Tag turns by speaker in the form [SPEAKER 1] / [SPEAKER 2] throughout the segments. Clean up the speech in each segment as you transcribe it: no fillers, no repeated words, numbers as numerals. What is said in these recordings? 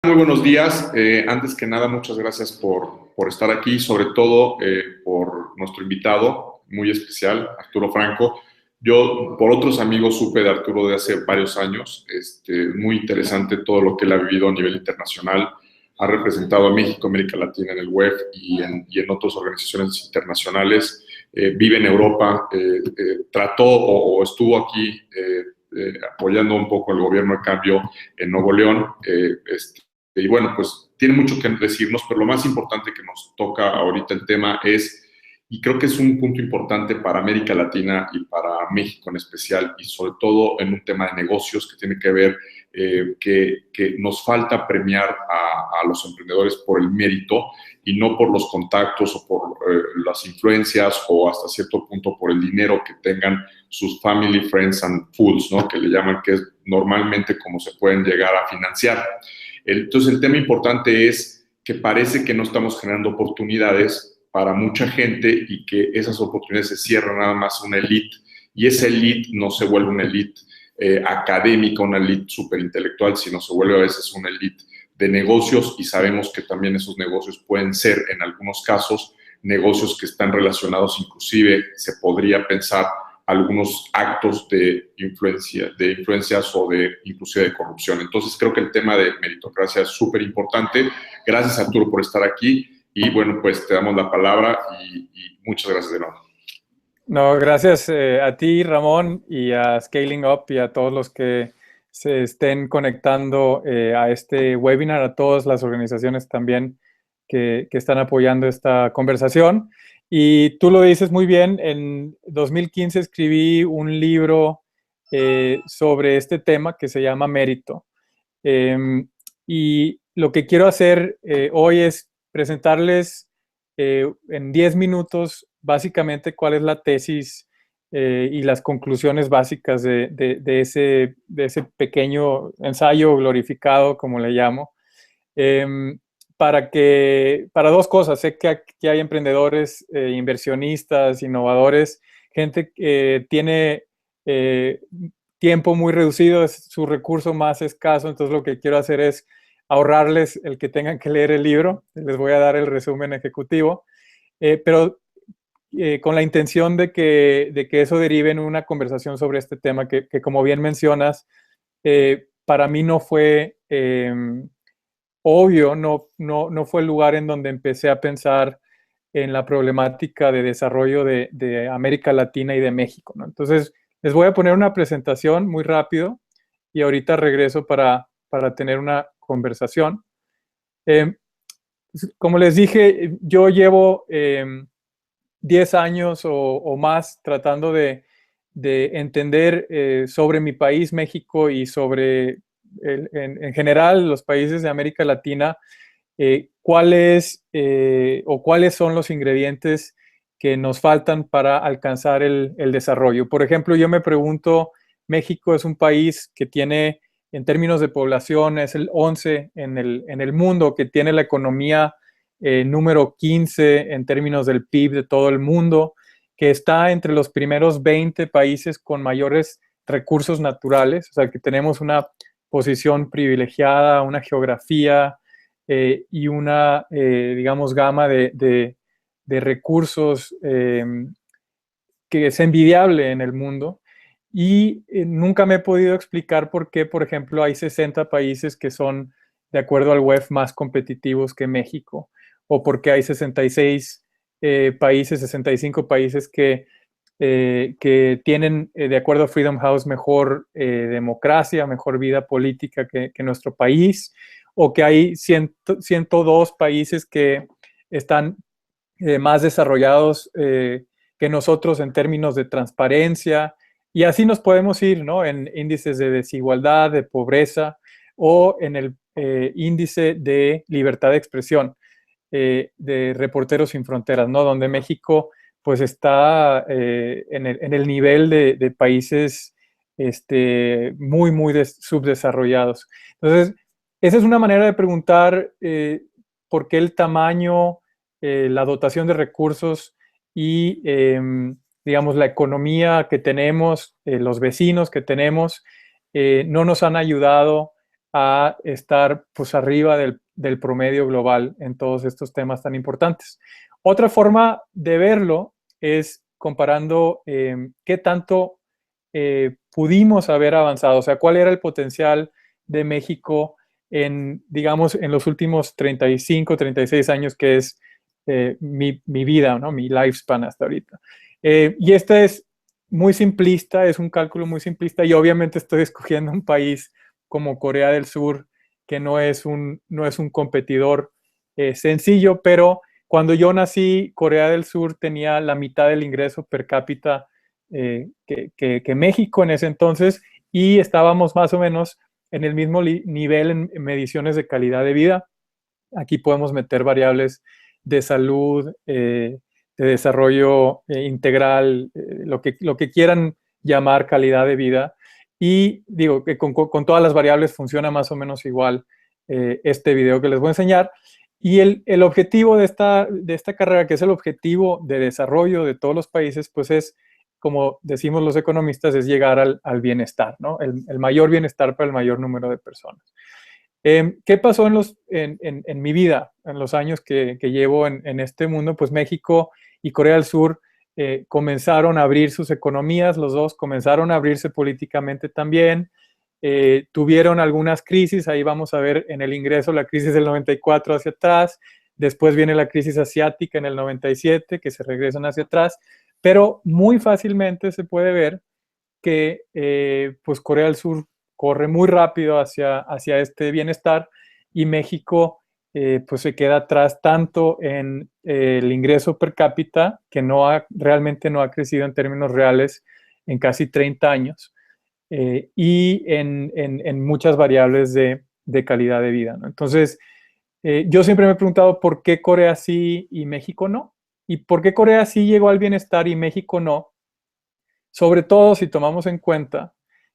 [SPEAKER 1] Muy buenos días. Antes que nada, muchas gracias por estar aquí, sobre todo por nuestro invitado muy especial, Arturo Franco. Yo, por otros amigos, supe de Arturo de hace varios años. Muy interesante todo lo que él ha vivido a nivel internacional. Ha representado a México, América Latina en el WEF y en otras organizaciones internacionales. Vive en Europa, trató o estuvo aquí apoyando un poco el gobierno de cambio en Nuevo León. Y bueno, pues tiene mucho que decirnos, pero lo más importante que nos toca ahorita el tema es, y creo que es un punto importante para América Latina y para México en especial, y sobre todo en un tema de negocios que tiene que ver que nos falta premiar a los emprendedores por el mérito y no por los contactos o por las influencias o hasta cierto punto por el dinero que tengan sus family, friends and fools, ¿no? Que le llaman, que es normalmente como se pueden llegar a financiar. Entonces, el tema importante es que parece que no estamos generando oportunidades para mucha gente y que esas oportunidades se cierran nada más a una elite. Y esa elite no se vuelve una elite académica, una elite súper intelectual, sino se vuelve a veces una elite de negocios, y sabemos que también esos negocios pueden ser, en algunos casos, negocios que están relacionados, inclusive se podría pensar algunos actos de influencias o de inclusive de corrupción. Entonces creo que el tema de meritocracia es súper importante. Gracias, Arturo, por estar aquí y bueno, pues te damos la palabra y muchas gracias de nuevo.
[SPEAKER 2] No, gracias a ti, Ramón, y a Scaling Up y a todos los que se estén conectando a este webinar, a todas las organizaciones también que están apoyando esta conversación. Y tú lo dices muy bien, en 2015 escribí un libro sobre este tema que se llama Mérito. Y lo que quiero hacer hoy es presentarles en 10 minutos básicamente cuál es la tesis y las conclusiones básicas de ese pequeño ensayo glorificado, como le llamo, para dos cosas. Sé que aquí hay emprendedores, inversionistas, innovadores, gente que tiene tiempo muy reducido, es su recurso más escaso, entonces lo que quiero hacer es ahorrarles el que tengan que leer el libro, les voy a dar el resumen ejecutivo, pero con la intención de que eso derive en una conversación sobre este tema que como bien mencionas, para mí no fue obvio, no fue el lugar en donde empecé a pensar en la problemática de desarrollo de América Latina y de México, ¿no? Entonces, les voy a poner una presentación muy rápido y ahorita regreso para tener una conversación. Como les dije, yo llevo 10 años o más tratando de entender sobre mi país, México, y sobre, en general, los países de América Latina, cuáles son los ingredientes que nos faltan para alcanzar el desarrollo. Por ejemplo, yo me pregunto, México es un país que tiene, en términos de población, es el 11 en el mundo, que tiene la economía número 15 en términos del PIB de todo el mundo, que está entre los primeros 20 países con mayores recursos naturales, o sea, que tenemos una posición privilegiada, una geografía y una, digamos, gama de recursos que es envidiable en el mundo. Y nunca me he podido explicar por qué, por ejemplo, hay 60 países que son, de acuerdo al WEF, más competitivos que México, o por qué hay 66 países, 65 países que tienen, de acuerdo a Freedom House, mejor democracia, mejor vida política que nuestro país, o que hay 102 países que están más desarrollados que nosotros en términos de transparencia, y así nos podemos ir, ¿no? En índices de desigualdad, de pobreza, o en el índice de libertad de expresión de Reporteros Sin Fronteras, ¿no? Donde México pues está en el nivel de países muy subdesarrollados. Entonces, esa es una manera de preguntar por qué el tamaño, la dotación de recursos y, digamos, la economía que tenemos, los vecinos que tenemos, no nos han ayudado a estar pues arriba del promedio global en todos estos temas tan importantes. Otra forma de verlo es comparando qué tanto pudimos haber avanzado, o sea, cuál era el potencial de México en, digamos, en los últimos 35, 36 años, que es mi vida, ¿no? Mi lifespan hasta ahorita. Y este es muy simplista, es un cálculo muy simplista y obviamente estoy escogiendo un país como Corea del Sur, que no es un competidor sencillo, pero cuando yo nací, Corea del Sur tenía la mitad del ingreso per cápita que México en ese entonces y estábamos más o menos en el mismo nivel en mediciones de calidad de vida. Aquí podemos meter variables de salud, de desarrollo integral, lo que quieran llamar calidad de vida. Y digo que con todas las variables funciona más o menos igual este video que les voy a enseñar. Y el objetivo de esta carrera, que es el objetivo de desarrollo de todos los países, pues es, como decimos los economistas, es llegar al bienestar, ¿no? El mayor bienestar para el mayor número de personas. ¿Qué pasó en mi vida, en los años que llevo en este mundo? Pues México y Corea del Sur comenzaron a abrir sus economías, los dos comenzaron a abrirse políticamente también, tuvieron algunas crisis, ahí vamos a ver en el ingreso la crisis del 94 hacia atrás, después viene la crisis asiática en el 97, que se regresan hacia atrás, pero muy fácilmente se puede ver que pues Corea del Sur corre muy rápido hacia este bienestar y México pues se queda atrás tanto en el ingreso per cápita, que realmente no ha crecido en términos reales en casi 30 años, y en muchas variables de calidad de vida, ¿no? Entonces, yo siempre me he preguntado por qué Corea sí y México no, y por qué Corea sí llegó al bienestar y México no, sobre todo si tomamos en cuenta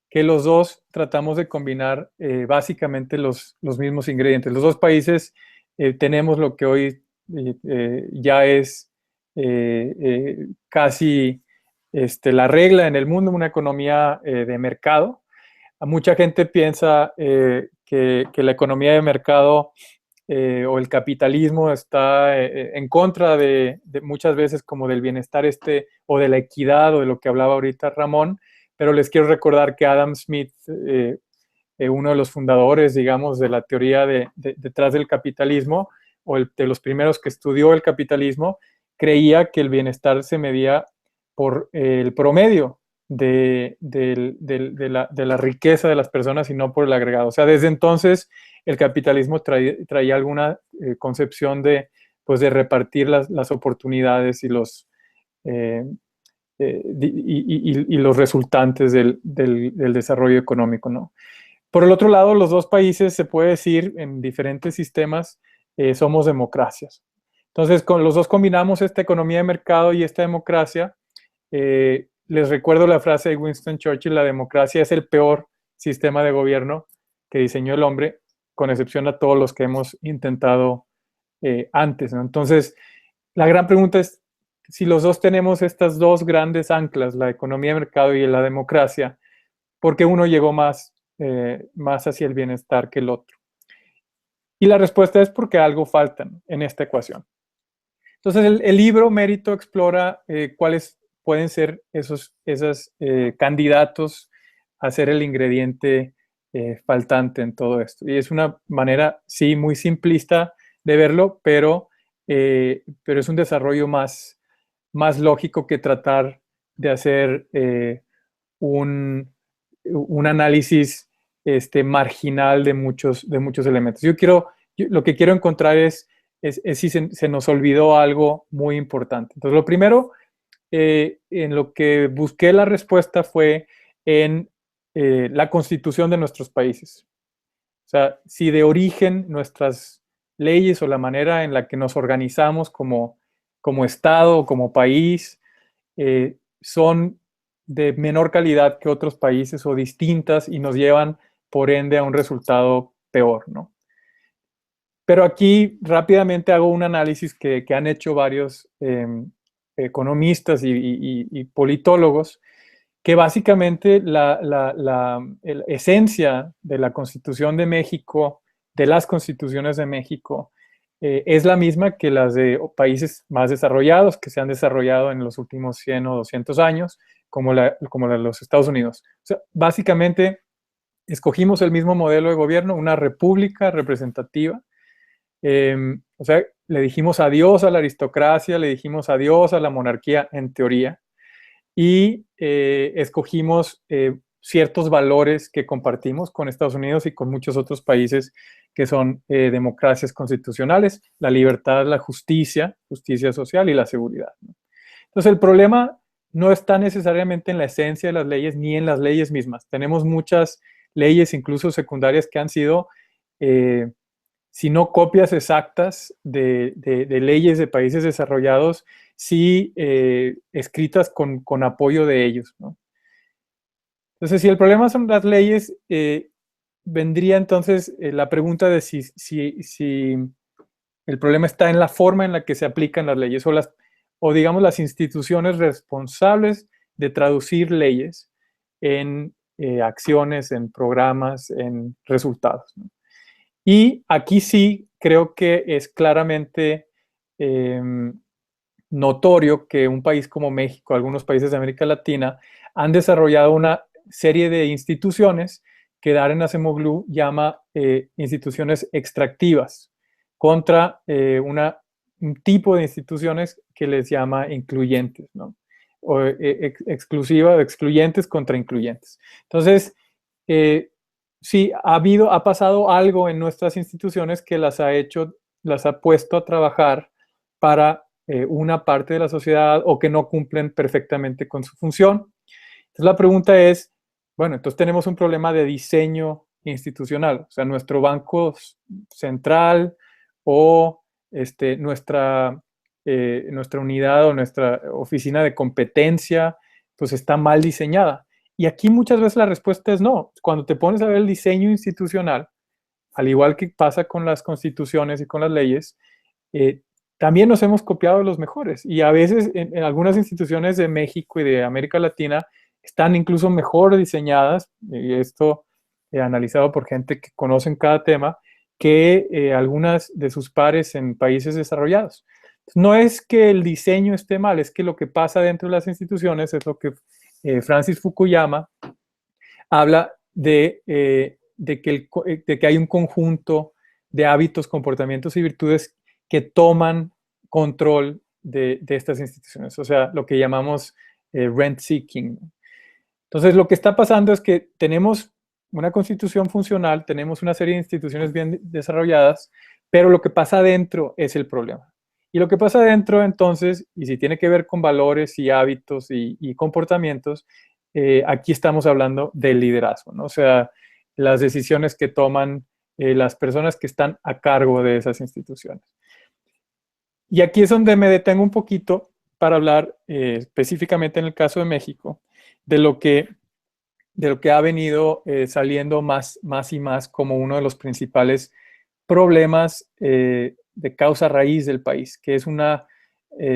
[SPEAKER 2] que los dos tratamos de combinar básicamente los mismos ingredientes. Los dos países tenemos lo que hoy ya es casi la regla en el mundo, una economía de mercado. Mucha gente piensa que la economía de mercado o el capitalismo está en contra de muchas veces como del bienestar o de la equidad o de lo que hablaba ahorita Ramón, pero les quiero recordar que Adam Smith, uno de los fundadores, digamos, de la teoría detrás del capitalismo, o de los primeros que estudió el capitalismo, creía que el bienestar se medía por el promedio de la riqueza de las personas y no por el agregado. O sea, desde entonces el capitalismo traía alguna concepción pues de repartir las oportunidades y y los resultantes del desarrollo económico, ¿no? Por el otro lado, los dos países, se puede decir, en diferentes sistemas, somos democracias. Entonces, con los dos combinamos esta economía de mercado y esta democracia. Les recuerdo la frase de Winston Churchill: la democracia es el peor sistema de gobierno que diseñó el hombre, con excepción a todos los que hemos intentado antes, ¿no? Entonces, la gran pregunta es, si los dos tenemos estas dos grandes anclas, la economía de mercado y la democracia, ¿por qué uno llegó más hacia el bienestar que el otro? Y la respuesta es porque algo falta en esta ecuación. Entonces, el libro Mérito explora cuáles pueden ser esos candidatos a ser el ingrediente faltante en todo esto. Y es una manera, sí, muy simplista de verlo, pero es un desarrollo más lógico que tratar de hacer un análisis marginal de muchos elementos. Lo que quiero encontrar es si se nos olvidó algo muy importante. Entonces, lo primero, en lo que busqué la respuesta fue en la constitución de nuestros países. O sea, si de origen nuestras leyes o la manera en la que nos organizamos como Estado o como país son de menor calidad que otros países o distintas y nos llevan, por ende, a un resultado peor, ¿no? Pero aquí rápidamente hago un análisis que han hecho varios economistas y politólogos, que básicamente la esencia de la Constitución de México, de las constituciones de México, es la misma que las de países más desarrollados, que se han desarrollado en los últimos 100 o 200 años, como la de los Estados Unidos. O sea, básicamente, escogimos el mismo modelo de gobierno, una república representativa. O sea, le dijimos adiós a la aristocracia, le dijimos adiós a la monarquía en teoría, y escogimos ciertos valores que compartimos con Estados Unidos y con muchos otros países que son democracias constitucionales: la libertad, la justicia, justicia social y la seguridad, ¿no? Entonces, el problema no está necesariamente en la esencia de las leyes ni en las leyes mismas. Tenemos muchas leyes, incluso secundarias, que han sido, si no copias exactas de leyes de países desarrollados, sí escritas con apoyo de ellos, ¿no? Entonces, si el problema son las leyes, vendría entonces la pregunta de si el problema está en la forma en la que se aplican las leyes, o digamos las instituciones responsables de traducir leyes en acciones, en programas, en resultados, ¿no? Y aquí sí creo que es claramente notorio que un país como México, algunos países de América Latina, han desarrollado una serie de instituciones que Darren Acemoglu llama instituciones extractivas, contra un tipo de instituciones que les llama incluyentes, ¿no? O excluyentes contra incluyentes. Entonces, sí, ha pasado algo en nuestras instituciones que las ha puesto a trabajar para una parte de la sociedad, o que no cumplen perfectamente con su función. Entonces la pregunta es, bueno, entonces tenemos un problema de diseño institucional, o sea, nuestro banco central o nuestra unidad o nuestra oficina de competencia, pues está mal diseñada. Y aquí muchas veces la respuesta es no. Cuando te pones a ver el diseño institucional, al igual que pasa con las constituciones y con las leyes, también nos hemos copiado de los mejores. Y a veces en algunas instituciones de México y de América Latina están incluso mejor diseñadas, y esto analizado por gente que conocen cada tema, que algunas de sus pares en países desarrollados. No es que el diseño esté mal, es que lo que pasa dentro de las instituciones es lo que Francis Fukuyama habla de que hay un conjunto de hábitos, comportamientos y virtudes que toman control de estas instituciones, o sea, lo que llamamos rent seeking. Entonces, lo que está pasando es que tenemos una constitución funcional, tenemos una serie de instituciones bien desarrolladas, pero lo que pasa adentro es el problema. Y lo que pasa adentro, entonces, y si tiene que ver con valores y hábitos y comportamientos, aquí estamos hablando del liderazgo, ¿no? O sea, las decisiones que toman las personas que están a cargo de esas instituciones. Y aquí es donde me detengo un poquito para hablar específicamente en el caso de México, de lo que ha venido saliendo más y más como uno de los principales problemas de causa raíz del país, que es una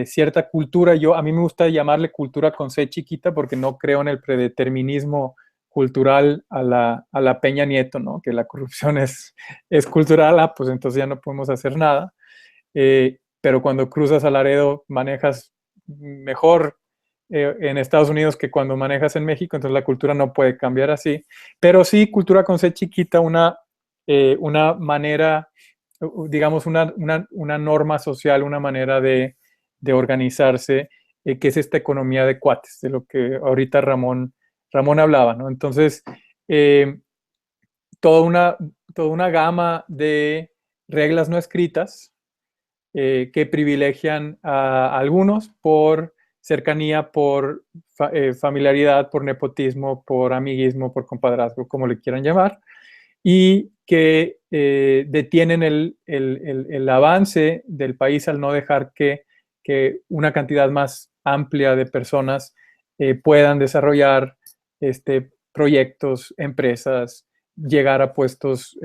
[SPEAKER 2] cierta cultura. A mí me gusta llamarle cultura con C chiquita, porque no creo en el predeterminismo cultural a la Peña Nieto, ¿no? Que la corrupción es cultural, pues entonces ya no podemos hacer nada. Pero cuando cruzas a Laredo manejas mejor en Estados Unidos que cuando manejas en México, entonces la cultura no puede cambiar así. Pero sí, cultura con C chiquita, una manera, digamos, una norma social, una manera de organizarse, que es esta economía de cuates, de lo que ahorita Ramón hablaba, ¿no? Entonces, toda una gama de reglas no escritas que privilegian a algunos por cercanía, por familiaridad, por nepotismo, por amiguismo, por compadrazgo, como le quieran llamar, y que detienen el avance del país al no dejar que una cantidad más amplia de personas puedan desarrollar proyectos, empresas, llegar a puestos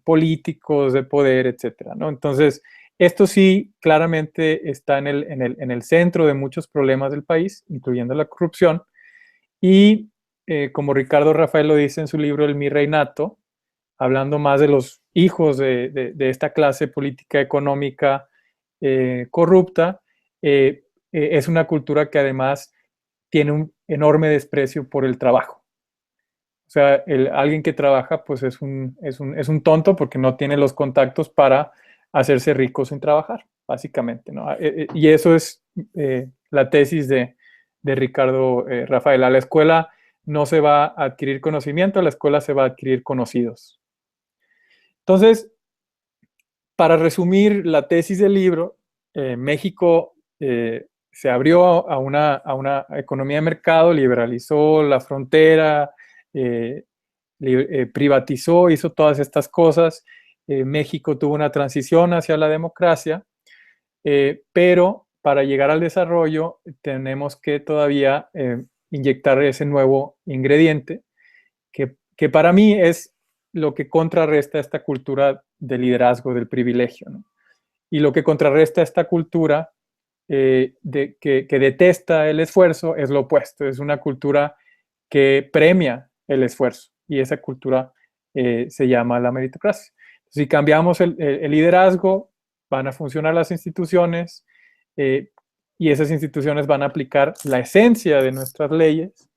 [SPEAKER 2] políticos de poder, etcétera, ¿no? Entonces, esto sí claramente está en el centro de muchos problemas del país, incluyendo la corrupción. Y como Ricardo Rafael lo dice en su libro El Mi Reinato, hablando más de los hijos de esta clase política económica corrupta, es una cultura que además tiene un enorme desprecio por el trabajo. O sea, alguien que trabaja pues es un tonto porque no tiene los contactos para hacerse rico sin trabajar, básicamente, ¿no? Y eso es la tesis de Ricardo Rafael. A la escuela no se va a adquirir conocimiento, a la escuela se va a adquirir conocidos. Entonces, para resumir la tesis del libro, México se abrió a una economía de mercado, liberalizó la frontera, eh, privatizó, hizo todas estas cosas. México tuvo una transición hacia la democracia, pero para llegar al desarrollo tenemos que todavía inyectar ese nuevo ingrediente que para mí es lo que contrarresta esta cultura de liderazgo, del privilegio, ¿no? Y lo que contrarresta esta cultura que detesta el esfuerzo es lo opuesto, es una cultura que premia el esfuerzo y esa cultura se llama la meritocracia. Si cambiamos el liderazgo, van a funcionar las instituciones y esas instituciones van a aplicar la esencia de nuestras leyes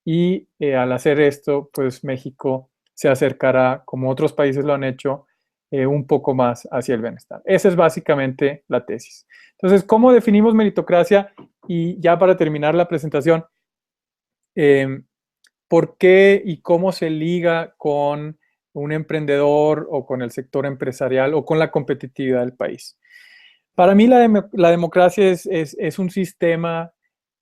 [SPEAKER 2] y al hacer esto, pues México se acercará, como otros países lo han hecho, un poco más hacia el bienestar. Esa es básicamente la tesis. Entonces, ¿cómo definimos meritocracia? Y ya para terminar la presentación, ¿por qué y cómo se liga con un emprendedor o con el sector empresarial o con la competitividad del país? Para mí la democracia es un sistema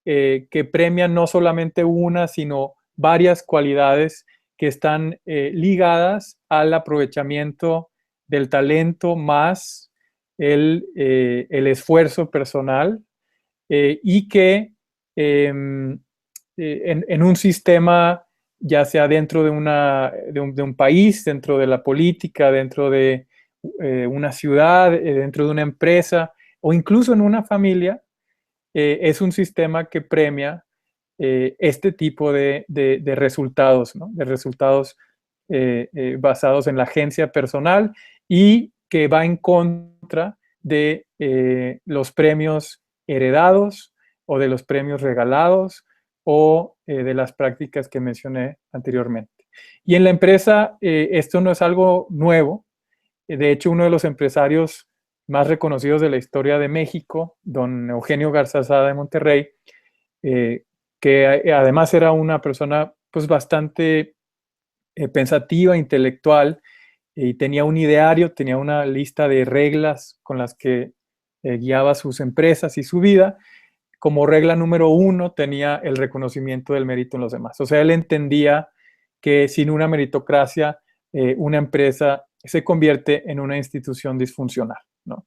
[SPEAKER 2] que premia no solamente una, sino varias cualidades que están ligadas al aprovechamiento del talento más el esfuerzo personal y que en un sistema, ya sea dentro de un país, dentro de la política, dentro de una ciudad, dentro de una empresa o incluso en una familia, es un sistema que premia este tipo de resultados, ¿no? De resultados basados en la agencia personal y que va en contra de los premios heredados o de los premios regalados o de las prácticas que mencioné anteriormente. Y en la empresa esto no es algo nuevo. De hecho, uno de los empresarios más reconocidos de la historia de México, don Eugenio Garzazada de Monterrey, eh, que además era una persona pues bastante pensativa, intelectual, y tenía un ideario, tenía una lista de reglas con las que guiaba sus empresas y su vida. Como regla número uno tenía el reconocimiento del mérito en los demás. O sea, él entendía que sin una meritocracia, una empresa se convierte en una institución disfuncional, ¿no?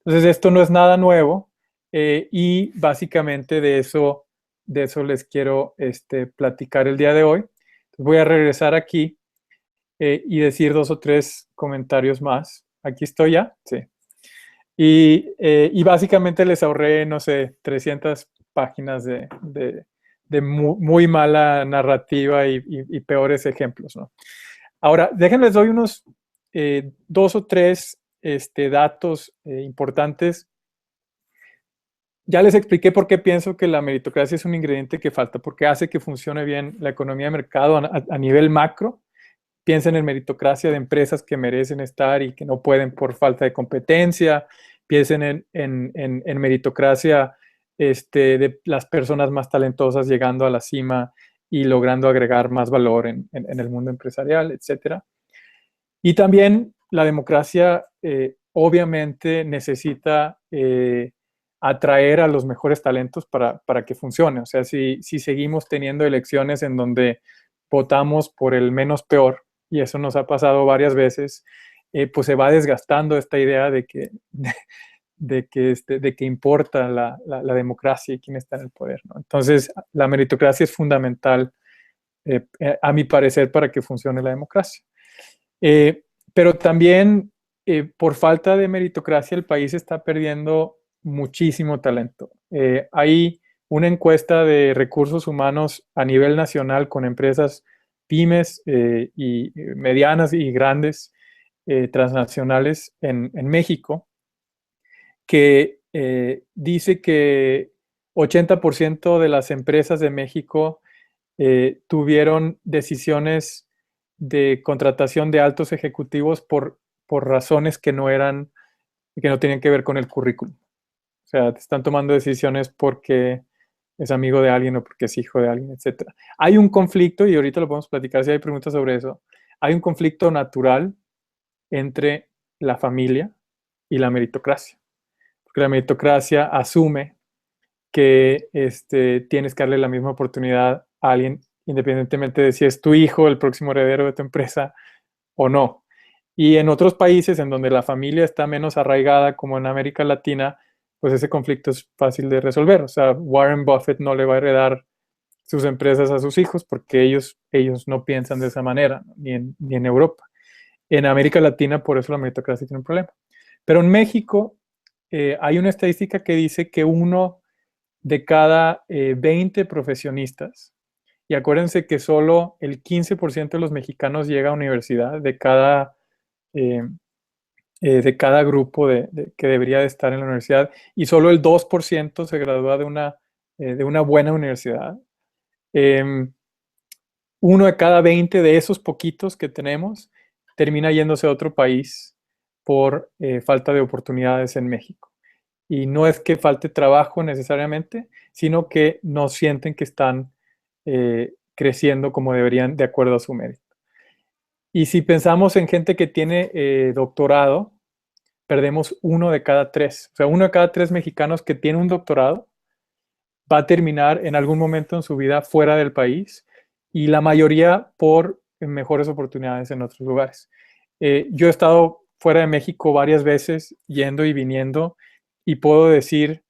[SPEAKER 2] Entonces, esto no es nada nuevo y básicamente de eso les quiero platicar el día de hoy. Entonces, voy a regresar aquí y decir dos o tres comentarios más. Aquí estoy ya, sí. Y básicamente les ahorré, no sé, 300 páginas de muy mala narrativa y peores ejemplos, ¿no? Ahora, déjenles doy unos dos o tres datos importantes. Ya les expliqué por qué pienso que la meritocracia es un ingrediente que falta, porque hace que funcione bien la economía de mercado a nivel macro. Piensen en meritocracia de empresas que merecen estar y que no pueden por falta de competencia. Piensen en meritocracia de las personas más talentosas llegando a la cima y logrando agregar más valor en el mundo empresarial, etcétera. Y también la democracia obviamente necesita atraer a los mejores talentos para que funcione. O sea, si seguimos teniendo elecciones en donde votamos por el menos peor, y eso nos ha pasado varias veces, pues se va desgastando esta idea de que importa la democracia y quién está en el poder, ¿no? Entonces, la meritocracia es fundamental, a mi parecer, para que funcione la democracia. Pero también, por falta de meritocracia, el país está perdiendo muchísimo talento. Hay una encuesta de recursos humanos a nivel nacional con empresas pymes y medianas y grandes transnacionales en México, que dice que 80% de las empresas de México tuvieron decisiones de contratación de altos ejecutivos por razones que no tenían que ver con el currículum. O sea, te están tomando decisiones porque es amigo de alguien o porque es hijo de alguien, etc. Hay un conflicto, y ahorita lo podemos platicar si hay preguntas sobre eso. Hay un conflicto natural entre la familia y la meritocracia. Porque la meritocracia asume que tienes que darle la misma oportunidad a alguien, independientemente de si es tu hijo, el próximo heredero de tu empresa o no. Y en otros países en donde la familia está menos arraigada, como en América Latina, pues ese conflicto es fácil de resolver. O sea, Warren Buffett no le va a heredar sus empresas a sus hijos porque ellos no piensan de esa manera, ¿no? Ni en Europa. En América Latina, por eso la meritocracia tiene un problema. Pero en México hay una estadística que dice que uno de cada 20 profesionistas, y acuérdense que solo el 15% de los mexicanos llega a universidad eh, de cada grupo que debería de estar en la universidad, y solo el 2% se gradúa de una buena universidad. Uno de cada 20 de esos poquitos que tenemos termina yéndose a otro país por falta de oportunidades en México. Y no es que falte trabajo necesariamente, sino que no sienten que están creciendo como deberían de acuerdo a su mérito. Y si pensamos en gente que tiene doctorado, perdemos uno de cada tres. O sea, uno de cada tres mexicanos que tiene un doctorado va a terminar en algún momento en su vida fuera del país, y la mayoría por mejores oportunidades en otros lugares. Yo he estado fuera de México varias veces, yendo y viniendo, y puedo decir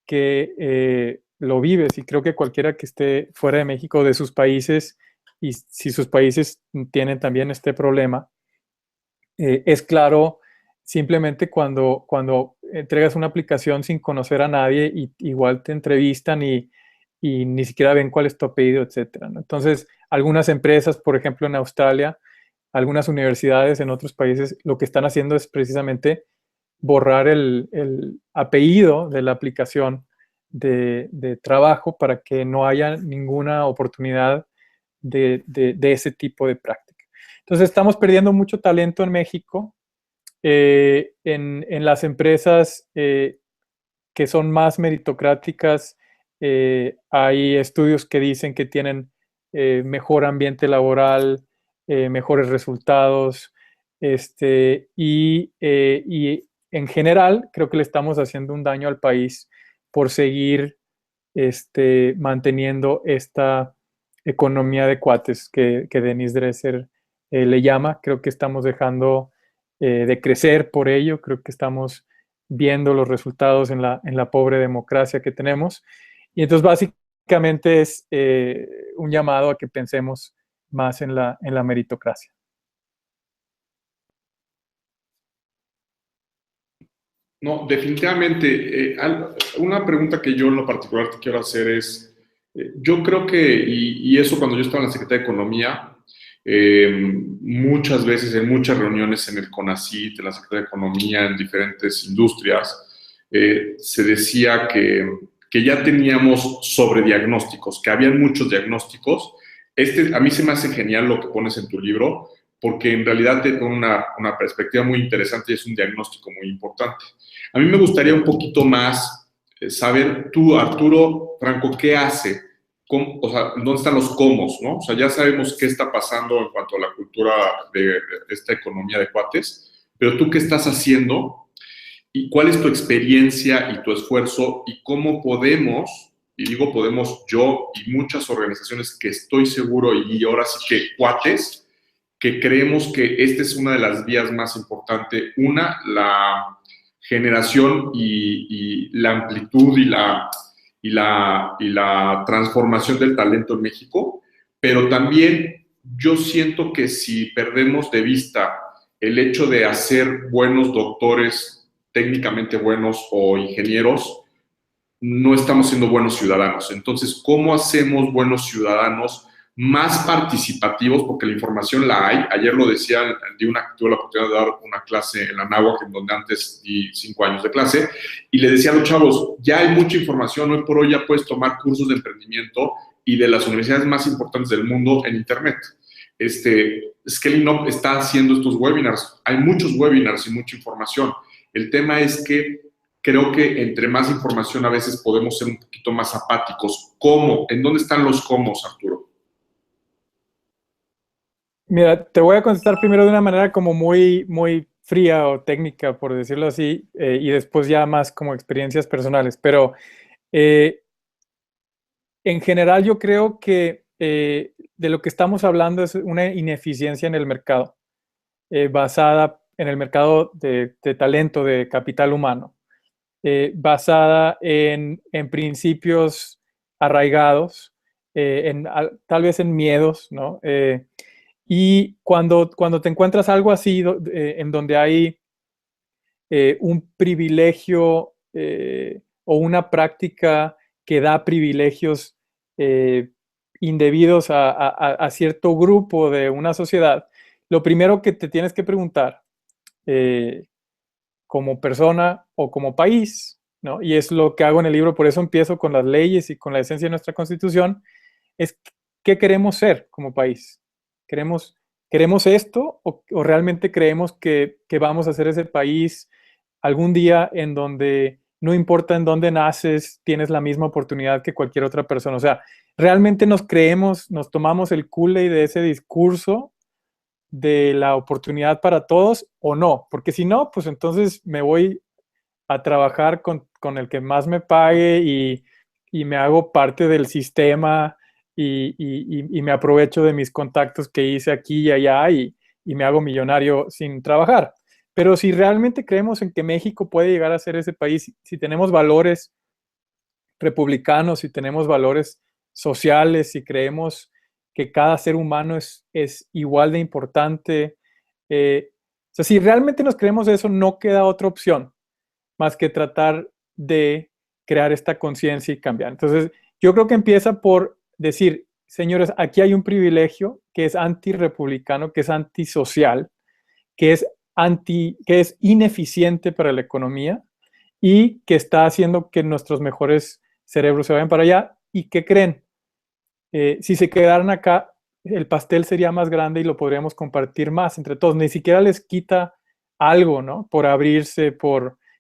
[SPEAKER 2] que lo vives, y creo que cualquiera que esté fuera de México, de sus países, y si sus países tienen también este problema, es claro simplemente cuando entregas una aplicación sin conocer a nadie, y igual te entrevistan y ni siquiera ven cuál es tu apellido, etcétera, ¿no? Entonces, algunas empresas, por ejemplo, en Australia, algunas universidades en otros países, lo que están haciendo es precisamente borrar el apellido de la aplicación de trabajo para que no haya ninguna oportunidad de ese tipo de práctica. Entonces, estamos perdiendo mucho talento en México, en las empresas que son más meritocráticas. Hay estudios que dicen que tienen mejor ambiente laboral, mejores resultados, y en general creo que le estamos haciendo un daño al país por seguir manteniendo esta economía de cuates que Denise Dresser le llama. Creo que estamos dejando de crecer por ello. Creo que estamos viendo los resultados en la pobre democracia que tenemos. Y entonces básicamente es un llamado a que pensemos más en la meritocracia.
[SPEAKER 1] No, definitivamente. Una pregunta que yo en lo particular te quiero hacer es, yo creo que, y eso cuando yo estaba en la Secretaría de Economía, muchas veces en muchas reuniones en el CONACYT, en la Secretaría de Economía, en diferentes industrias, se decía que ya teníamos sobrediagnósticos, que habían muchos diagnósticos. A mí se me hace genial lo que pones en tu libro, porque en realidad te pone una perspectiva muy interesante y es un diagnóstico muy importante. A mí me gustaría un poquito más saber tú, Arturo Franco, ¿qué hace? O sea, ¿dónde están los cómo, no? O sea, ya sabemos qué está pasando en cuanto a la cultura de esta economía de cuates, pero tú qué estás haciendo y cuál es tu experiencia y tu esfuerzo y cómo podemos, y digo podemos yo y muchas organizaciones que estoy seguro y ahora sí que cuates, que creemos que esta es una de las vías más importantes. Una, la generación y la amplitud y la transformación del talento en México, pero también yo siento que si perdemos de vista el hecho de hacer buenos doctores, técnicamente buenos o ingenieros, no estamos siendo buenos ciudadanos. Entonces, ¿cómo hacemos buenos ciudadanos más participativos? Porque la información la hay. Ayer lo decía, tuve la oportunidad de dar una clase en la Náhuatl, en donde antes di 5 años de clase, y le decía a los chavos, ya hay mucha información, hoy por hoy ya puedes tomar cursos de emprendimiento y de las universidades más importantes del mundo en Internet. Scaling Up está haciendo estos webinars. Hay muchos webinars y mucha información. El tema es que creo que entre más información a veces podemos ser un poquito más apáticos. ¿Cómo? ¿En dónde están los cómo, Arturo?
[SPEAKER 2] Mira, te voy a contestar primero de una manera como muy, muy fría o técnica, por decirlo así, y después ya más como experiencias personales. Pero en general yo creo que de lo que estamos hablando es una ineficiencia en el mercado, basada en el mercado de talento, de capital humano, basada en principios arraigados, tal vez en miedos, ¿no? Y cuando te encuentras algo así, en donde hay un privilegio o una práctica que da privilegios eh, indebidos a cierto grupo de una sociedad, lo primero que te tienes que preguntar eh, como persona o como país, ¿no? Y es lo que hago en el libro, por eso empiezo con las leyes y con la esencia de nuestra Constitución, es qué queremos ser como país. ¿Queremos esto o realmente creemos que vamos a ser ese país algún día en donde no importa en dónde naces, tienes la misma oportunidad que cualquier otra persona? O sea, ¿realmente nos tomamos el Kool-Aid de ese discurso de la oportunidad para todos o no? Porque si no, pues entonces me voy a trabajar con el que más me pague y me hago parte del sistema y me aprovecho de mis contactos que hice aquí y allá y me hago millonario sin trabajar. Pero si realmente creemos en que México puede llegar a ser ese país, si tenemos valores republicanos, si tenemos valores sociales, si creemos que cada ser humano es igual de importante, o sea, si realmente nos creemos eso, no queda otra opción más que tratar de crear esta conciencia y cambiar. Entonces, yo creo que empieza por decir, señores, aquí hay un privilegio que es antirrepublicano, que es antisocial, que es ineficiente para la economía y que está haciendo que nuestros mejores cerebros se vayan para allá. ¿Y qué creen? Si se quedaran acá, el pastel sería más grande y lo podríamos compartir más entre todos. Ni siquiera les quita algo, ¿no? Por abrirse,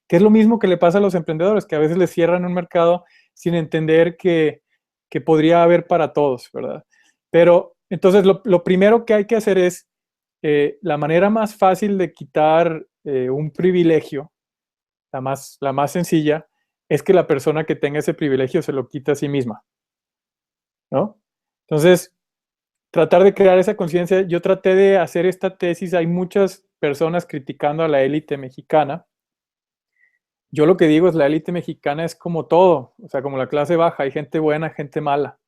[SPEAKER 2] que es lo mismo que le pasa a los emprendedores, que a veces les cierran un mercado sin entender que podría haber para todos, ¿verdad? Pero entonces lo primero que hay que hacer es, la manera más fácil de quitar un privilegio, la más sencilla, es que la persona que tenga ese privilegio se lo quita a sí misma, ¿no? Entonces, tratar de crear esa conciencia. Yo traté de hacer esta tesis, hay muchas personas criticando a la élite mexicana. Yo lo que digo es la élite mexicana es como todo, o sea, como la clase baja, hay gente buena, gente mala.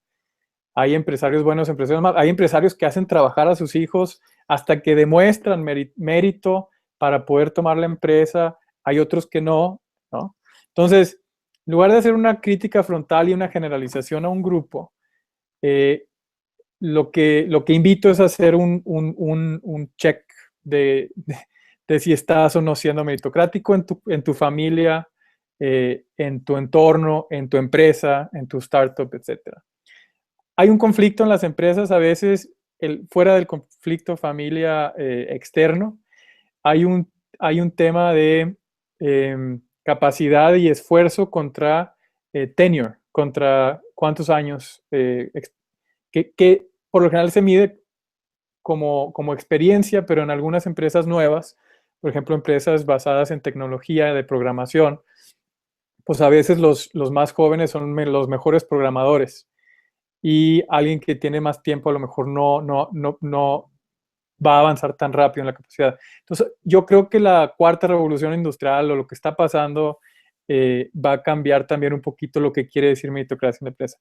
[SPEAKER 2] Hay empresarios buenos, empresarios malos. Hay empresarios que hacen trabajar a sus hijos hasta que demuestran mérito para poder tomar la empresa. Hay otros que no, ¿no? Entonces, en lugar de hacer una crítica frontal y una generalización a un grupo, eh, lo que invito es hacer un check de si estás o no siendo meritocrático en tu familia, en tu entorno, en tu empresa, en tu startup, etc. Hay un conflicto en las empresas, a veces fuera del conflicto familia externo, hay un tema de capacidad y esfuerzo contra tenure, contra cuántos años, que por lo general se mide como experiencia, pero en algunas empresas nuevas, por ejemplo, empresas basadas en tecnología de programación, pues a veces los más jóvenes son los mejores programadores y alguien que tiene más tiempo a lo mejor no va a avanzar tan rápido en la capacidad. Entonces, yo creo que la cuarta revolución industrial o lo que está pasando va a cambiar también un poquito lo que quiere decir meritocracia en la empresa.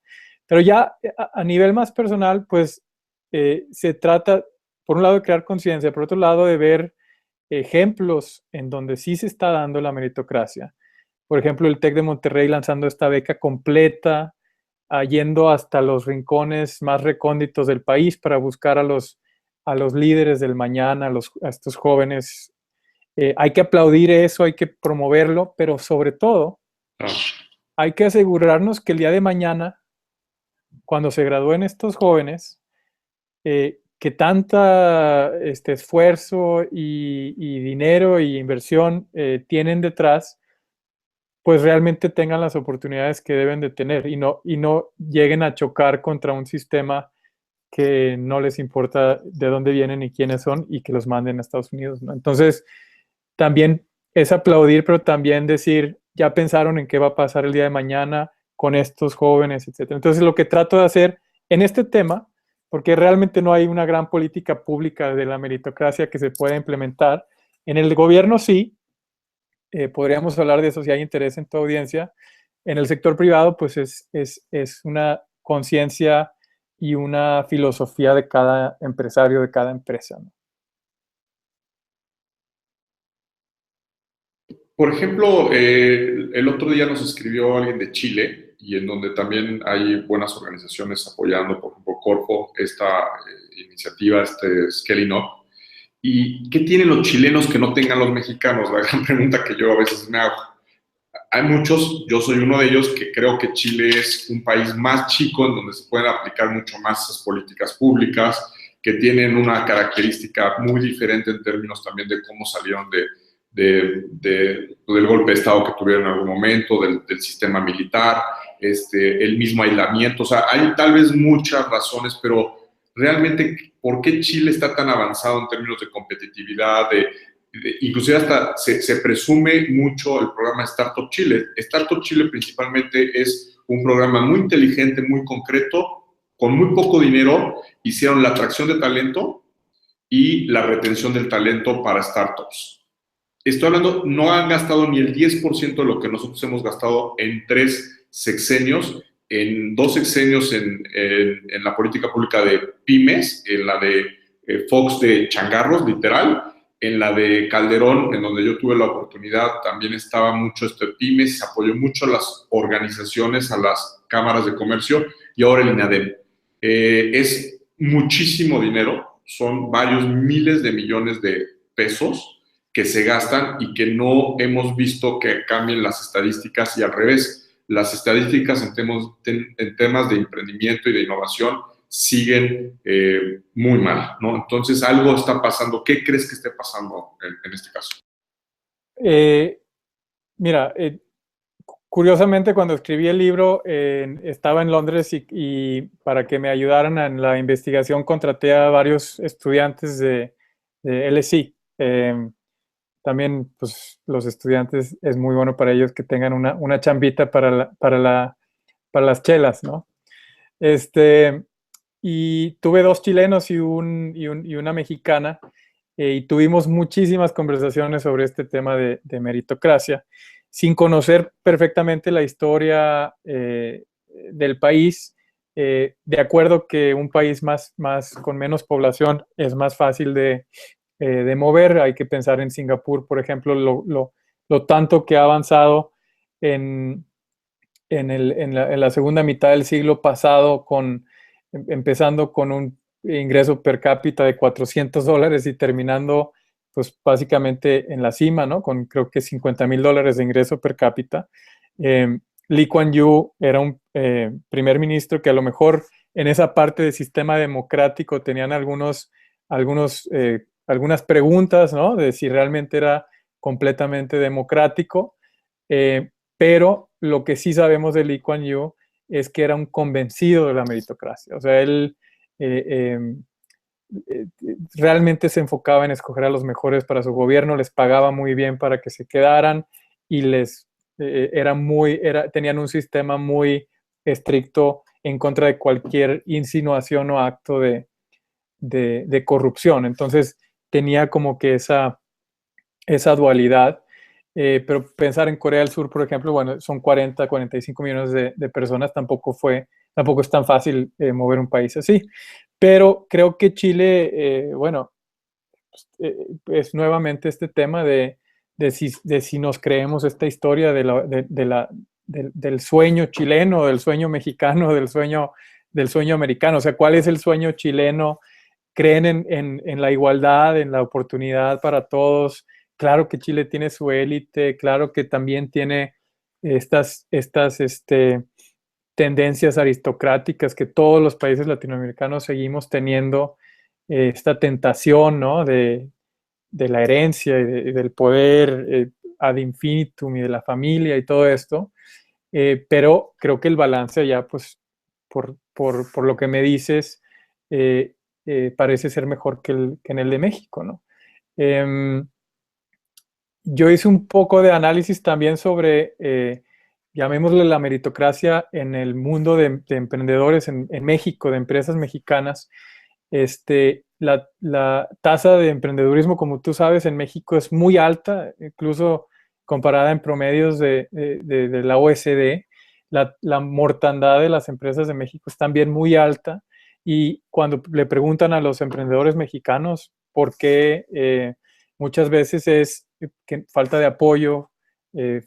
[SPEAKER 2] Pero ya a nivel más personal, pues se trata, por un lado, de crear conciencia, por otro lado, de ver ejemplos en donde sí se está dando la meritocracia, por ejemplo, el TEC de Monterrey lanzando esta beca completa, yendo hasta los rincones más recónditos del país para buscar a los líderes del mañana, a estos jóvenes. Hay que aplaudir eso, hay que promoverlo, pero sobre todo hay que asegurarnos que el día de mañana, cuando se gradúen estos jóvenes, que tanta esfuerzo y dinero y inversión tienen detrás, pues realmente tengan las oportunidades que deben de tener y no lleguen a chocar contra un sistema que no les importa de dónde vienen y quiénes son y que los manden a Estados Unidos, ¿no? Entonces, también es aplaudir, pero también decir, ya pensaron en qué va a pasar el día de mañana con estos jóvenes, etcétera. Entonces, lo que trato de hacer en este tema, porque realmente no hay una gran política pública de la meritocracia que se pueda implementar, en el gobierno sí, podríamos hablar de eso si hay interés en tu audiencia. En el sector privado, pues es una conciencia y una filosofía de cada empresario, de cada empresa, ¿no?
[SPEAKER 1] Por ejemplo, el otro día nos escribió alguien de Chile y en donde también hay buenas organizaciones apoyando, por ejemplo, Corfo, esta iniciativa, Scaling Up. ¿Y qué tienen los chilenos que no tengan los mexicanos? La gran pregunta que yo a veces me hago. Hay muchos, yo soy uno de ellos, que creo que Chile es un país más chico en donde se pueden aplicar mucho más esas políticas públicas, que tienen una característica muy diferente en términos también de cómo salieron del golpe de Estado que tuvieron en algún momento, del sistema militar, el mismo aislamiento. O sea, hay tal vez muchas razones, pero realmente, ¿por qué Chile está tan avanzado en términos de competitividad, inclusive hasta se presume mucho el programa Startup Chile? Startup Chile principalmente es un programa muy inteligente, muy concreto, con muy poco dinero, hicieron la atracción de talento y la retención del talento para startups. Estoy hablando, no han gastado ni el 10% de lo que nosotros hemos gastado en 3 sexenios, en 2 sexenios en la política pública de pymes, en la de Fox de changarros, literal, en la de Calderón, en donde yo tuve la oportunidad, también estaba mucho pymes, se apoyó mucho a las organizaciones, a las cámaras de comercio, y ahora el INADEM. Es muchísimo dinero, son varios miles de millones de pesos que se gastan y que no hemos visto que cambien las estadísticas, y al revés, las estadísticas en temas de emprendimiento y de innovación siguen muy mal, ¿no? Entonces, algo está pasando. ¿Qué crees que esté pasando en este caso?
[SPEAKER 2] Mira, curiosamente, cuando escribí el libro, estaba en Londres y para que me ayudaran en la investigación contraté a varios estudiantes de LSE. También, pues, los estudiantes es muy bueno para ellos que tengan una chambita para las chelas, ¿no? Y tuve 2 chilenos y una mexicana, y tuvimos muchísimas conversaciones sobre este tema de meritocracia, sin conocer perfectamente la historia del país. De acuerdo que un país con menos población es más fácil de mover. Hay que pensar en Singapur, por ejemplo, lo tanto que ha avanzado en la segunda mitad del siglo pasado, empezando con un ingreso per cápita de $400 y terminando, pues, básicamente en la cima, ¿no? Con creo que $50,000 de ingreso per cápita. Lee Kuan Yew era un primer ministro que a lo mejor en esa parte del sistema democrático tenían algunas preguntas, ¿no? De si realmente era completamente democrático, pero lo que sí sabemos de Lee Kuan Yew es que era un convencido de la meritocracia. O sea, él realmente se enfocaba en escoger a los mejores para su gobierno, les pagaba muy bien para que se quedaran y tenían un sistema muy estricto en contra de cualquier insinuación o acto de corrupción. Entonces tenía como que esa dualidad. Pero pensar en Corea del Sur, por ejemplo, bueno, son 45 millones de personas, tampoco es tan fácil mover un país así. Pero creo que Chile, bueno, es nuevamente este tema de si nos creemos esta historia del sueño chileno, del sueño mexicano, del sueño americano. O sea, ¿cuál es el sueño chileno? ¿Creen en la igualdad, en la oportunidad para todos? Claro que Chile tiene su élite, claro que también tiene estas tendencias aristocráticas que todos los países latinoamericanos seguimos teniendo, esta tentación, ¿no? de la herencia y del poder ad infinitum y de la familia y todo esto. Pero creo que el balance allá, pues, por lo que me dices, parece ser mejor que en el de México, ¿no? Yo hice un poco de análisis también sobre, llamémosle la meritocracia en el mundo de emprendedores en México, de empresas mexicanas. La tasa de emprendedurismo, como tú sabes, en México es muy alta, incluso comparada en promedios de la OECD. La mortandad de las empresas de México es también muy alta, y cuando le preguntan a los emprendedores mexicanos por qué, muchas veces es que falta de apoyo,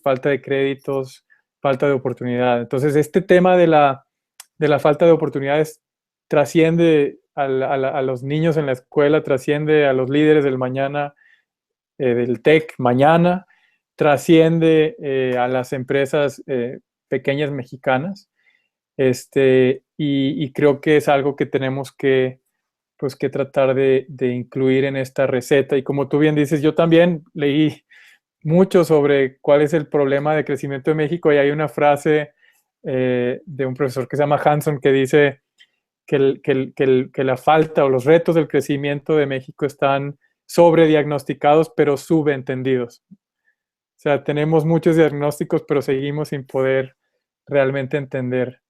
[SPEAKER 2] falta de créditos, falta de oportunidad. Entonces, este tema de la falta de oportunidades trasciende a los niños en la escuela, trasciende a los líderes del mañana, del TEC mañana, trasciende a las empresas pequeñas mexicanas. Y creo que es algo que tenemos pues, que tratar de incluir en esta receta. Y como tú bien dices, yo también leí mucho sobre cuál es el problema de crecimiento de México, y hay una frase de un profesor que se llama Hanson que dice que la falta o los retos del crecimiento de México están sobrediagnosticados pero subentendidos. O sea, tenemos muchos diagnósticos, pero seguimos sin poder realmente entender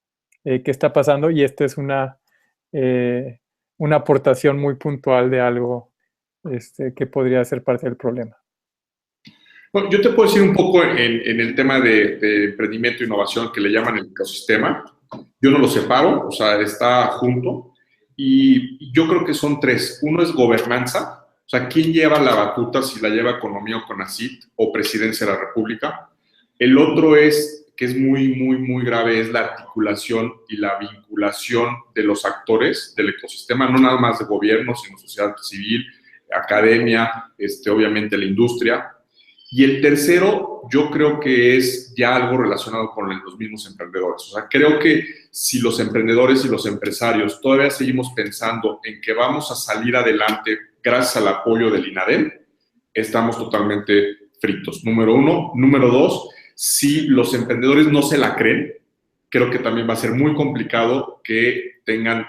[SPEAKER 2] qué está pasando, y esta es una aportación muy puntual de algo que podría ser parte del problema.
[SPEAKER 1] Bueno, yo te puedo decir un poco en el tema de emprendimiento e innovación, que le llaman el ecosistema. Yo no lo separo, o sea, está junto. Y yo creo que son tres. Uno es gobernanza, o sea, ¿quién lleva la batuta, si la lleva Economía o CONACYT o Presidencia de la República? El otro es, que es muy, muy, muy grave, es la articulación y la vinculación de los actores del ecosistema, no nada más de gobierno, sino sociedad civil, academia, obviamente la industria. Y el tercero, yo creo que es ya algo relacionado con los mismos emprendedores. O sea, creo que si los emprendedores y los empresarios todavía seguimos pensando en que vamos a salir adelante gracias al apoyo del INADEM, estamos totalmente fritos. Número uno. Número dos, si los emprendedores no se la creen, creo que también va a ser muy complicado que tengan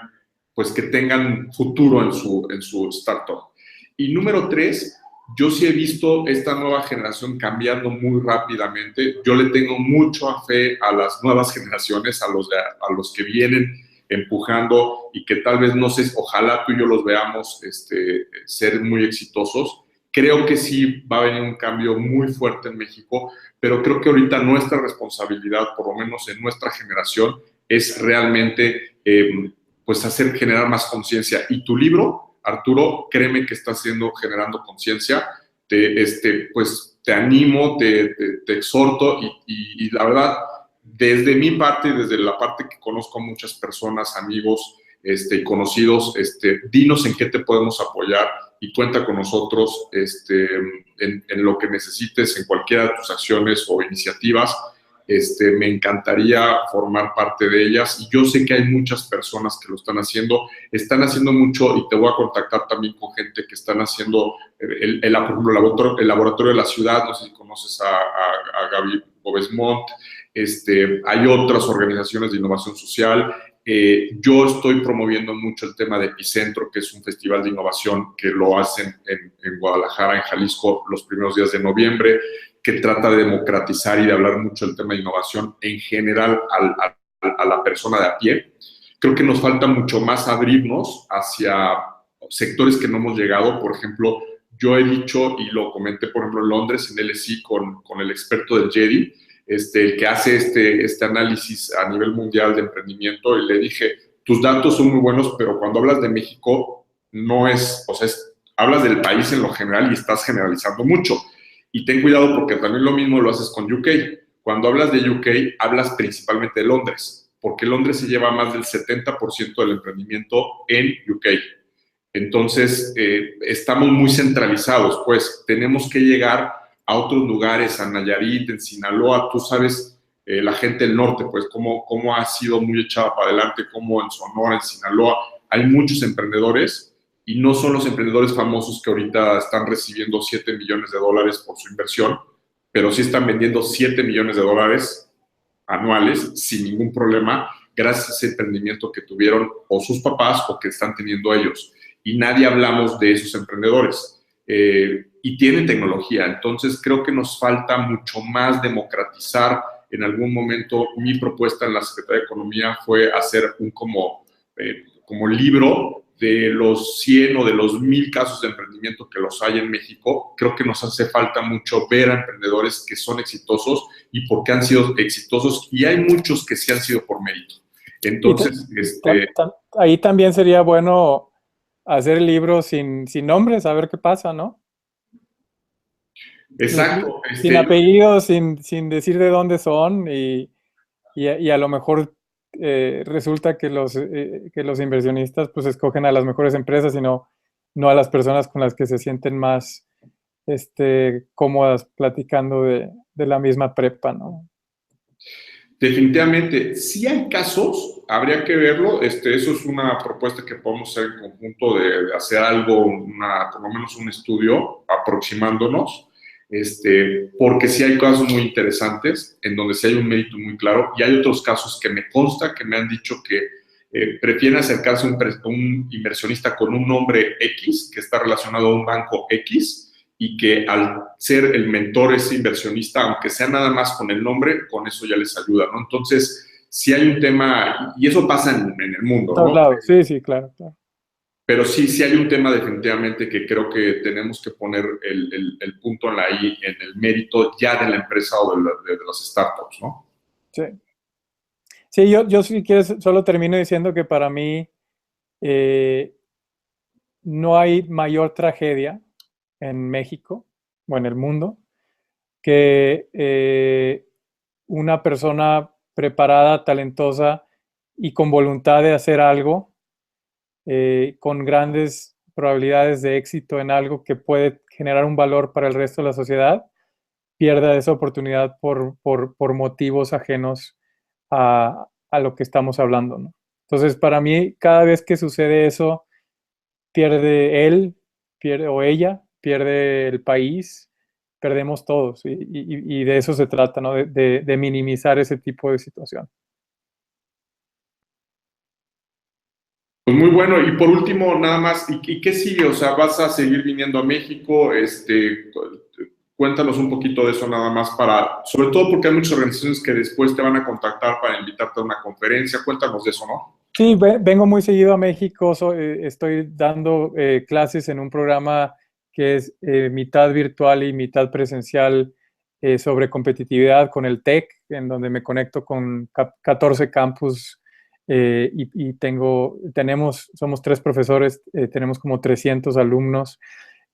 [SPEAKER 1] futuro en su startup. Y número tres, yo sí he visto esta nueva generación cambiando muy rápidamente. Yo le tengo mucha fe a las nuevas generaciones, a los que vienen empujando y que tal vez, no sé, ojalá tú y yo los veamos ser muy exitosos. Creo que sí va a venir un cambio muy fuerte en México, pero creo que ahorita nuestra responsabilidad, por lo menos en nuestra generación, es realmente pues generar más conciencia. Y tu libro, Arturo, créeme que está generando conciencia. Pues te animo, te exhorto y la verdad, desde mi parte, desde la parte que conozco a muchas personas, amigos y conocidos, dinos en qué te podemos apoyar y cuenta con nosotros en lo que necesites, en cualquiera de tus acciones o iniciativas. Me encantaría formar parte de ellas, y yo sé que hay muchas personas que lo están haciendo mucho, y te voy a contactar también con gente que están haciendo el laboratorio de la ciudad. No sé si conoces a Gaby Bobesmont. Hay otras organizaciones de innovación social. Yo estoy promoviendo mucho el tema de Epicentro, que es un festival de innovación que lo hacen en Guadalajara, en Jalisco, los primeros días de noviembre, que trata de democratizar y de hablar mucho del tema de innovación en general a la persona de a pie. Creo que nos falta mucho más abrirnos hacia sectores que no hemos llegado. Por ejemplo, yo he dicho, y lo comenté, por ejemplo, en Londres, en LSI, con el experto del JEDI, el que hace este análisis a nivel mundial de emprendimiento, y le dije, tus datos son muy buenos, pero cuando hablas de México, no es, o sea, hablas del país en lo general y estás generalizando mucho. Y ten cuidado porque también lo mismo lo haces con UK. Cuando hablas de UK, hablas principalmente de Londres, porque Londres se lleva más del 70% del emprendimiento en UK. Entonces, estamos muy centralizados, pues tenemos que llegar a otros lugares, a Nayarit, en Sinaloa, tú sabes, la gente del norte, pues cómo ha sido muy echada para adelante, como en Sonora, en Sinaloa, hay muchos emprendedores y no son los emprendedores famosos que ahorita están recibiendo 7 millones de dólares por su inversión, pero sí están vendiendo 7 millones de dólares anuales sin ningún problema, gracias a ese emprendimiento que tuvieron o sus papás o que están teniendo ellos. Y nadie hablamos de esos emprendedores. Y tienen tecnología. Entonces, creo que nos falta mucho más democratizar. En algún momento, mi propuesta en la Secretaría de Economía fue hacer un como libro de los 100 o de los 1000 casos de emprendimiento que los hay en México. Creo que nos hace falta mucho ver a emprendedores que son exitosos y por qué han sido exitosos. Y hay muchos que sí han sido por mérito. Entonces,
[SPEAKER 2] ahí también sería bueno hacer libros sin nombres, a ver qué pasa, ¿no?
[SPEAKER 1] Exacto.
[SPEAKER 2] Sin apellidos, sin decir de dónde son y a lo mejor resulta que los inversionistas pues escogen a las mejores empresas y no a las personas con las que se sienten más cómodas platicando de la misma prepa, ¿no?
[SPEAKER 1] Definitivamente, si hay casos, habría que verlo. Eso es una propuesta que podemos hacer en conjunto de hacer algo, por lo menos un estudio aproximándonos, porque sí hay casos muy interesantes en donde sí hay un mérito muy claro y hay otros casos que me consta que me han dicho que prefieren acercarse a un inversionista con un nombre X que está relacionado a un banco X y que al ser el mentor, ese inversionista, aunque sea nada más con el nombre, con eso ya les ayuda, ¿no? Entonces, si hay un tema, y eso pasa en el mundo, ¿no?
[SPEAKER 2] Lados. Sí, sí, claro.
[SPEAKER 1] Pero sí hay un tema definitivamente que creo que tenemos que poner el punto en la I, en el mérito ya de la empresa o de las startups, ¿no?
[SPEAKER 2] Sí. Sí, yo si quieres, solo termino diciendo que para mí no hay mayor tragedia en México o en el mundo que una persona preparada, talentosa y con voluntad de hacer algo, con grandes probabilidades de éxito en algo que puede generar un valor para el resto de la sociedad, pierda esa oportunidad por motivos ajenos a lo que estamos hablando, ¿no? Entonces, para mí, cada vez que sucede eso, pierde él, pierde o ella, pierde el país, perdemos todos. Y de eso se trata, ¿no? De minimizar ese tipo de situación.
[SPEAKER 1] Pues muy bueno. Y por último, nada más, ¿y qué sigue? O sea, ¿vas a seguir viniendo a México? Cuéntanos un poquito de eso nada más sobre todo porque hay muchas organizaciones que después te van a contactar para invitarte a una conferencia. Cuéntanos de eso, ¿no?
[SPEAKER 2] Sí, vengo muy seguido a México. Estoy dando clases en un programa que es mitad virtual y mitad presencial sobre competitividad con el TEC, en donde me conecto con 14 campus y somos 3 profesores, tenemos como 300 alumnos.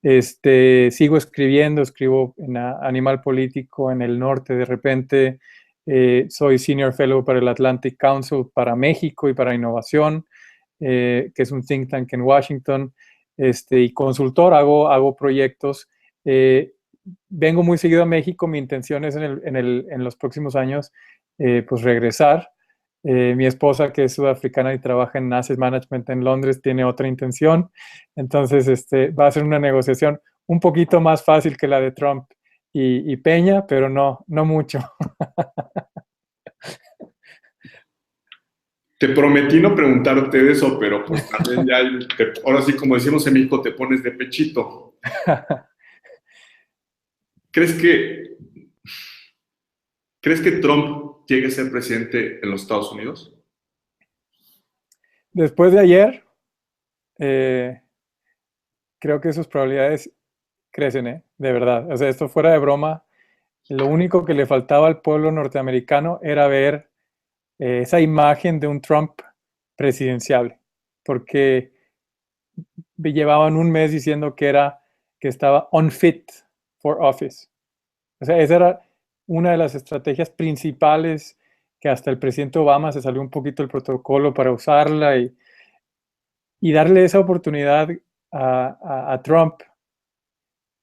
[SPEAKER 2] Sigo escribo en Animal Político en el norte de repente. Soy Senior Fellow para el Atlantic Council para México y para innovación, que es un think tank en Washington, y consultor, hago proyectos. Vengo muy seguido a México, mi intención es en los próximos años pues regresar. Mi esposa, que es sudafricana y trabaja en Asset Management en Londres, tiene otra intención. Entonces, va a ser una negociación un poquito más fácil que la de Trump y Peña, pero no mucho.
[SPEAKER 1] Te prometí no preguntarte de eso, pero pues también ya, ahora sí, como decimos en México, te pones de pechito. ¿Crees que Trump llegue a ser presidente en los Estados Unidos?
[SPEAKER 2] Después de ayer, creo que sus probabilidades crecen, de verdad. O sea, esto fuera de broma, lo único que le faltaba al pueblo norteamericano era ver esa imagen de un Trump presidenciable, porque llevaban un mes diciendo que estaba unfit for office, O sea, esa era una de las estrategias principales que hasta el presidente Obama se salió un poquito el protocolo para usarla y darle esa oportunidad a Trump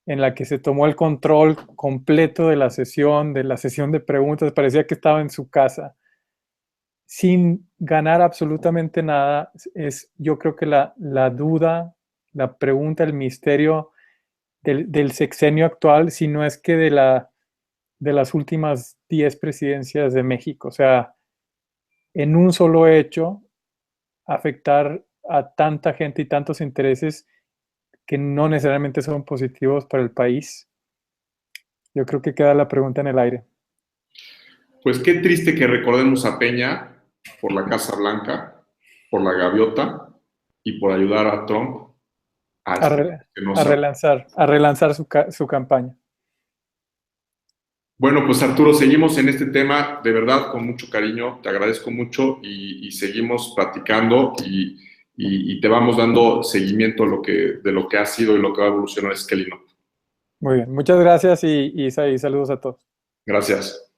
[SPEAKER 2] en la que se tomó el control completo de la sesión de preguntas, parecía que estaba en su casa, sin ganar absolutamente nada. Yo creo que la duda, la pregunta, el misterio del sexenio actual, si no es que de las últimas 10 presidencias de México. O sea, en un solo hecho, afectar a tanta gente y tantos intereses que no necesariamente son positivos para el país. Yo creo que queda la pregunta en el aire.
[SPEAKER 1] Pues qué triste que recordemos a Peña por la Casa Blanca, por la gaviota y por ayudar a Trump a
[SPEAKER 2] A,
[SPEAKER 1] este
[SPEAKER 2] re,
[SPEAKER 1] que no sabe.
[SPEAKER 2] a relanzar su campaña.
[SPEAKER 1] Bueno, pues Arturo, seguimos en este tema, de verdad, con mucho cariño, te agradezco mucho y seguimos platicando y te vamos dando seguimiento de lo que ha sido y lo que va a evolucionar Esquelino.
[SPEAKER 2] Muy bien, muchas gracias y saludos a todos.
[SPEAKER 1] Gracias.